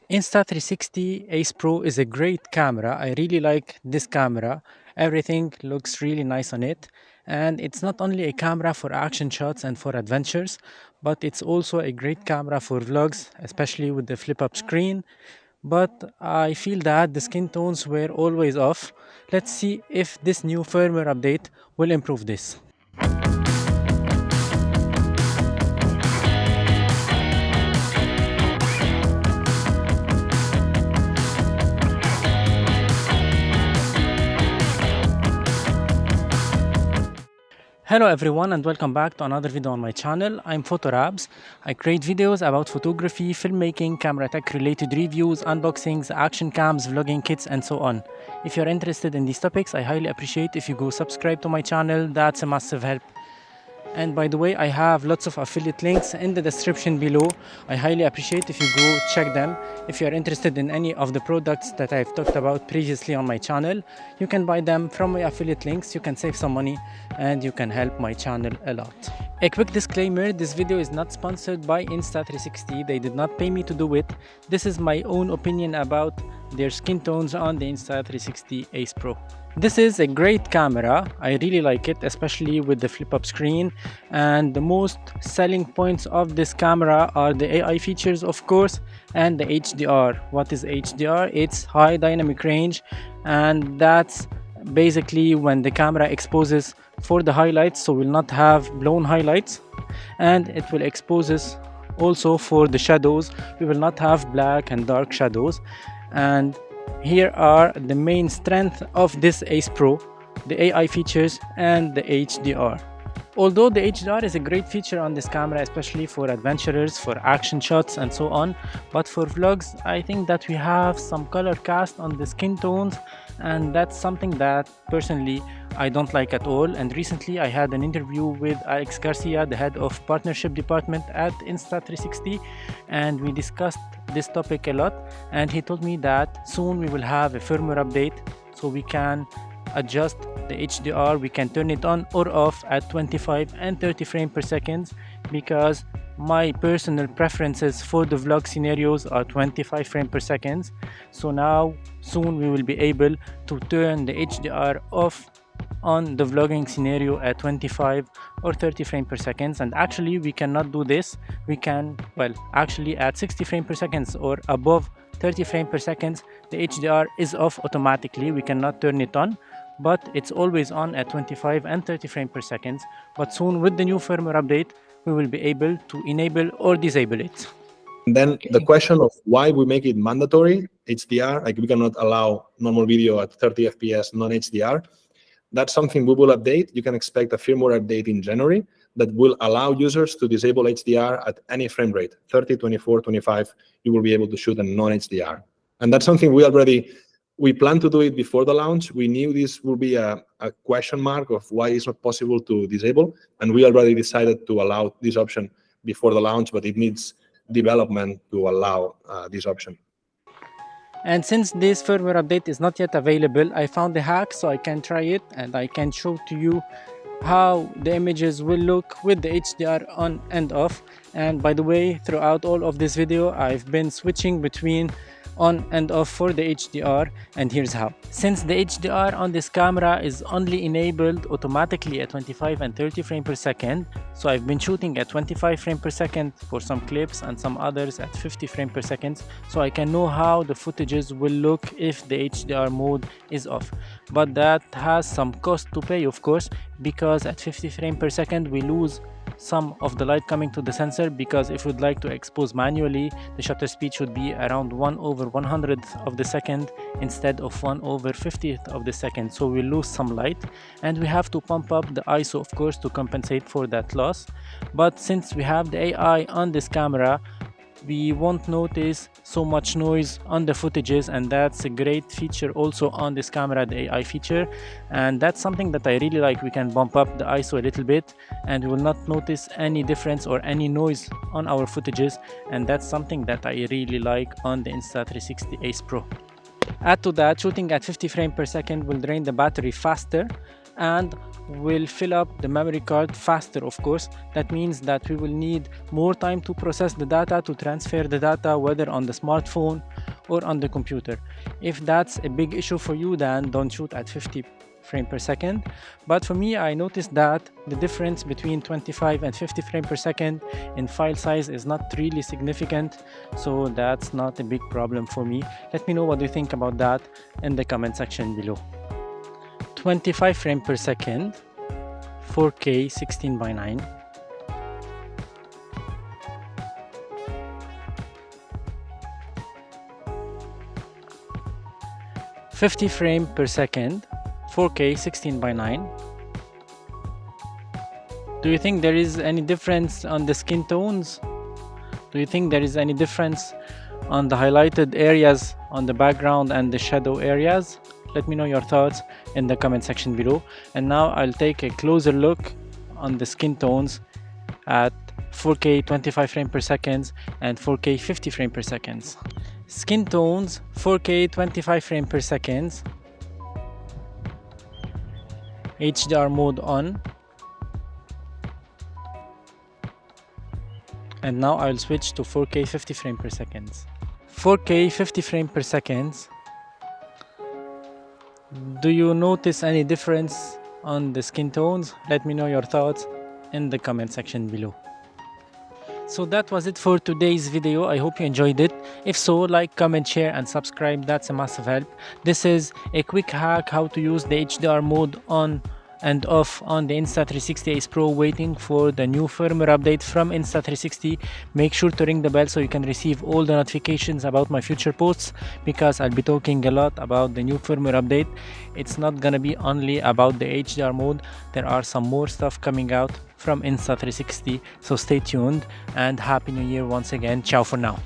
Insta360 Ace Pro is a great camera. I really like this camera. Everything looks really nice on it. And it's not only a camera for action shots and for adventures, but it's also a great camera for vlogs, especially with the flip up screen. But I feel that the skin tones were always off. Let's see if this new firmware update will improve this. Hello everyone and welcome back to another video on my channel. I'm Photorabs. I create videos about photography, filmmaking, camera tech related reviews, unboxings, action cams, vlogging kits and so on. If you're interested in these topics, I highly appreciate if you go subscribe to my channel. That's a massive help. And by the way, I have lots of affiliate links in the description below. I highly appreciate if you go check them. If you are interested in any of the products that I've talked about previously on my channel, you can buy them from my affiliate links. You can save some money and you can help my channel a lot. A quick disclaimer, this video is not sponsored by Insta360. They did not pay me to do it. This is my own opinion about their skin tones on the Insta360 Ace Pro. This is a great camera. I really like it, especially with the flip up screen. And the most selling points of this camera are the AI features, of course, and the HDR. What is HDR? It's high dynamic range, and that's basically when the camera exposes for the highlights, so will not have blown highlights, and it will exposes also for the shadows. We will not have black and dark shadows. And here are the main strength of this Ace Pro: the AI features and the HDR. Although the HDR is a great feature on this camera, especially for adventurers, for action shots and so on, but for vlogs, I think that we have some color cast on the skin tones, and that's something that personally I don't like at all. And recently I had an interview with Alex Garcia, the head of partnership department at Insta360, and we discussed this topic a lot, and he told me that soon we will have a firmware update so we can adjust the HDR. We can turn it on or off at 25 and 30 frames per second, because my personal preferences for the vlog scenarios are 25 frames per second. So now soon we will be able to turn the HDR off on the vlogging scenario at 25 or 30 frames per second. And actually we cannot do this. We can, well, actually at 60 frames per second or above 30 frames per second, the HDR is off automatically. We cannot turn it on, but it's always on at 25 and 30 frames per second. But soon with the new firmware update, we will be able to enable or disable it. And then the question of why we make it mandatory HDR, like we cannot allow normal video at 30 FPS non-HDR. That's something we will update. You can expect a firmware update in January that will allow users to disable HDR at any frame rate, 30, 24, 25, you will be able to shoot a non-HDR. And that's something we plan to do it before the launch. We knew this will be a question mark of why it's not possible to disable, and we already decided to allow this option before the launch, but it needs development to allow this option. And since this firmware update is not yet available, I found a hack so I can try it and I can show to you how the images will look with the HDR on and off. And by the way, throughout all of this video, I've been switching between on and off for the HDR, and here's how. Since the HDR on this camera is only enabled automatically at 25 and 30 frames per second, so I've been shooting at 25 frames per second for some clips and some others at 50 frames per second, so I can know how the footages will look if the HDR mode is off. But that has some cost to pay, of course, because at 50 frames per second we lose some of the light coming to the sensor, because if we'd like to expose manually, the shutter speed should be around 1/100th of the second instead of 1/50th of the second, so we lose some light, and we have to pump up the ISO, of course, to compensate for that loss. But since we have the AI on this camera, we won't notice so much noise on the footages, and that's a great feature also on this camera, the AI feature, and that's something that I really like. We can bump up the ISO a little bit and we will not notice any difference or any noise on our footages, and that's something that I really like on the Insta360 Ace Pro. Add to that, shooting at 50 frames per second will drain the battery faster and will fill up the memory card faster, of course. That means that we will need more time to process the data, to transfer the data, whether on the smartphone or on the computer. If that's a big issue for you, then don't shoot at 50 frames per second. But for me, I noticed that the difference between 25 and 50 frames per second in file size is not really significant, so that's not a big problem for me. Let me know what you think about that in the comment section below. 25 frames per second, 4K 16:9. 50 frames per second, 4K 16:9. Do you think there is any difference on the skin tones? Do you think there is any difference on the highlighted areas on the background and the shadow areas? Let me know your thoughts in the comment section below. And now I'll take a closer look on the skin tones at 4K 25 frames per second and 4K 50 frames per second. Skin tones 4K 25 frames per second, HDR mode on, and now I'll switch to 4K 50 frames per second. 4K 50 frames per second. Do you notice any difference on the skin tones? Let me know your thoughts in the comment section below. So that was it for today's video. I hope you enjoyed it. If so, like, comment, share and subscribe. That's a massive help. This is a quick hack how to use the HDR mode on and off on the Insta360 Ace Pro, waiting for the new firmware update from Insta360. Make sure to ring the bell so you can receive all the notifications about my future posts, because I'll be talking a lot about the new firmware update. It's not gonna be only about the HDR mode. There are some more stuff coming out from Insta360, so stay tuned and Happy New Year once again. Ciao for now.